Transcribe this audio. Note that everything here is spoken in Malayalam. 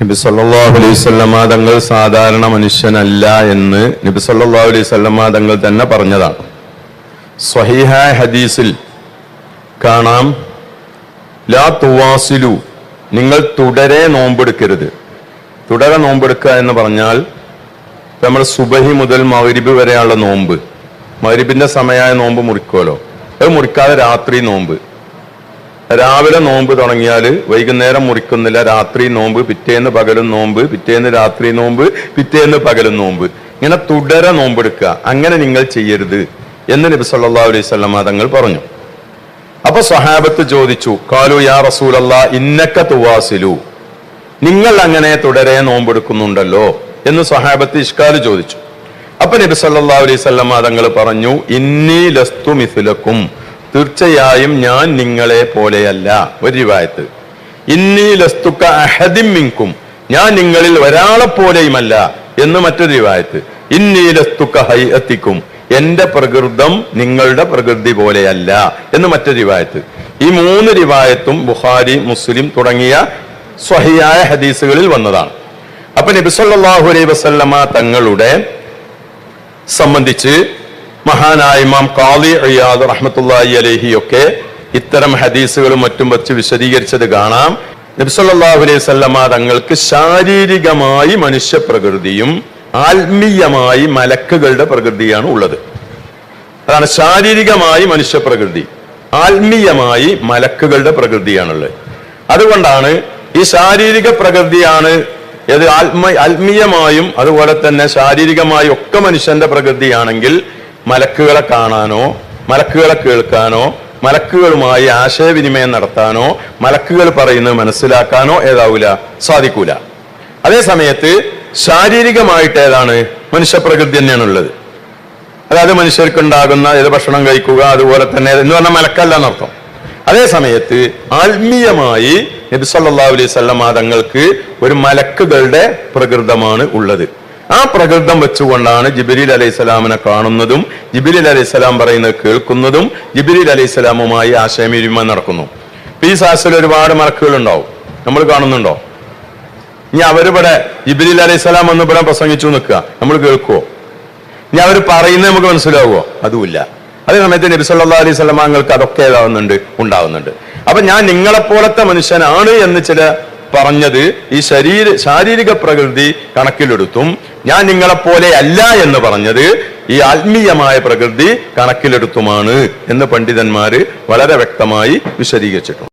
നബി സല്ലല്ലാഹു അലൈഹി വസല്ലമ തങ്ങൾ സാധാരണ മനുഷ്യനല്ല എന്ന് നബി സല്ലല്ലാഹു അലൈഹി വസല്ലമ തങ്ങൾ തന്നെ പറഞ്ഞതാണ്. സ്വഹീഹായ ഹദീസിൽ കാണാം, ലാ തുവാസിലു, നിങ്ങൾ തുടരെ നോമ്പെടുക്കരുത്. തുടരെ നോമ്പെടുക്കുക എന്ന് പറഞ്ഞാൽ നമ്മൾ സുബഹി മുതൽ മഗ്രിബ് വരെയുള്ള നോമ്പ്, മഗ്രിബിന്റെ സമയമായ നോമ്പ് മുറിക്കുമല്ലോ, അത് മുറിക്കാതെ രാത്രി നോമ്പ്. രാവിലെ നോമ്പ് തുടങ്ങിയാൽ വൈകുന്നേരം മുറിക്കുന്നില്ല, രാത്രി നോമ്പ്, പിറ്റേന്ന് പകലും നോമ്പ്, പിറ്റേന്ന് രാത്രി നോമ്പ്, പിറ്റേന്ന് പകലും നോമ്പ്, ഇങ്ങനെ തുടരെ നോമ്പെടുക്കുക. അങ്ങനെ നിങ്ങൾ ചെയ്യരുത് എന്ന് നബി സല്ലല്ലാഹു അലൈഹി വസല്ലമ തങ്ങൾ പറഞ്ഞു. അപ്പൊ സ്വഹാബത്ത് ചോദിച്ചു, ഖാലു യാ റസൂലല്ലാഹ് ഇന്നക തുവാസിലു, നിങ്ങൾ അങ്ങനെ തുടരെ നോമ്പെടുക്കുന്നുണ്ടല്ലോ എന്ന് സ്വഹാബത്ത് ഇഷ്കാൽ ചോദിച്ചു. അപ്പൊ നബി സല്ലല്ലാഹു അലൈഹി വസല്ലമ തങ്ങൾ പറഞ്ഞു, ഇന്നി ലസ്തു മിസ്ലക്കും, തീർച്ചയായും ഞാൻ നിങ്ങളെ പോലെയല്ല. ഒരു റിവായത്ത്, ഇന്നി ലസ്തുക അഹദിൻ മിൻകും, ഞാൻ നിങ്ങളിൽ ഒരാളെ പോലെയുമല്ല എന്ന് മറ്റൊരു റിവായത്ത്, ഇന്നി ലസ്തുക ഹൈഅത്തിക്കും, എന്റെ പ്രകൃതം നിങ്ങളുടെ പ്രകൃതി പോലെയല്ല എന്ന് മറ്റൊരു റിവായത്ത്. ഈ മൂന്ന് റിവായത്തും ബുഖാരി, മുസ്ലിം തുടങ്ങിയ സ്വഹീഹായ ഹദീസുകളിൽ വന്നതാണ്. അപ്പൊ നബി സല്ലല്ലാഹു അലൈഹി വസല്ലമ തങ്ങളുടെ സംബന്ധിച്ച് മഹാനായ ഇമാം ഖാദി ഇയാദ് റഹ്മത്തുള്ളാഹി അലൈഹി ഒക്കെ ഇത്തരം ഹദീസുകളും മറ്റും വച്ച് വിശദീകരിച്ചത് കാണാം. നബി സല്ലല്ലാഹു അലൈഹി വസല്ലമ തങ്ങൾക്ക് ശാരീരികമായി മനുഷ്യ പ്രകൃതിയും ആത്മീയമായി മലക്കുകളുടെ പ്രകൃതിയാണ് ഉള്ളത്. അതാണ് ശാരീരികമായി മനുഷ്യ പ്രകൃതി, ആത്മീയമായി മലക്കുകളുടെ പ്രകൃതിയാണുള്ളത്. അതുകൊണ്ടാണ് ഈ ശാരീരിക പ്രകൃതിയാണ് ഏത് ആത്മീയമായും അതുപോലെ തന്നെ ശാരീരികമായും ഒക്കെ മനുഷ്യന്റെ പ്രകൃതിയാണെങ്കിൽ മലക്കുകളെ കാണാനോ മലക്കുകളെ കേൾക്കാനോ മലക്കുകളുമായി ആശയവിനിമയം നടത്താനോ മലക്കുകൾ പറയുന്നത് മനസ്സിലാക്കാനോ ഏതാവൂല, സാധിക്കൂല. അതേ സമയത്ത് ശാരീരികമായിട്ട് ഏതാണ് മനുഷ്യപ്രകൃതി തന്നെയാണുള്ളത്. അതായത് മനുഷ്യർക്കുണ്ടാകുന്ന ഏത് ഭക്ഷണം കഴിക്കുക, അതുപോലെ തന്നെ എന്ന് പറഞ്ഞാൽ മലക്കല്ല എന്നർത്ഥം. അതേ സമയത്ത് ആത്മീയമായി നബി സല്ലല്ലാഹു അലൈഹി വസല്ലമ തങ്ങൾക്ക് ഒരു മലക്കുകളുടെ പ്രകൃതമാണ് ഉള്ളത്. ആ പ്രകൃതം വെച്ചുകൊണ്ടാണ് ജിബ്രീൽ അലൈഹിസ്സലാമിനെ കാണുന്നതും ജിബ്രീൽ അലൈഹിസ്സലാം പറയുന്നത് കേൾക്കുന്നതും ജിബ്രീൽ അലൈഹിസ്സലാമുമായി ആശയവിനിമയം നടക്കുന്നു. ഈ സാഹസിൽ ഒരുപാട് മലക്കുകൾ ഉണ്ടാവും, നമ്മൾ കാണുന്നുണ്ടോ? ഇനി അവരിവിടെ ജിബ്രീൽ അലൈഹിസ്സലാം ഒന്ന് ഇവിടെ പ്രസംഗിച്ചു നിൽക്കുക, നമ്മൾ കേൾക്കുവോ? ഇനി അവർ പറയുന്നത് നമുക്ക് മനസ്സിലാവുമോ? അതുമില്ല. അതേ സമയത്ത് നബി സല്ലല്ലാഹു അലൈഹി വസല്ലമ തങ്ങൾക്ക് അതൊക്കെ ഉണ്ടാവുന്നുണ്ട്. അപ്പൊ ഞാൻ നിങ്ങളെപ്പോലത്തെ മനുഷ്യനാണ് എന്ന് ചില പറഞ്ഞത് ഈ ശാരീരിക പ്രകൃതി കണക്കിലെടുത്തും ഞാൻ നിങ്ങളെപ്പോലെ അല്ല എന്ന് പറഞ്ഞത് ഈ ആത്മീയമായ പ്രകൃതി കണക്കിലെടുത്തുമാണ് എന്ന് പണ്ഡിതന്മാര് വളരെ വ്യക്തമായി വിശദീകരിച്ചിട്ടുണ്ട്.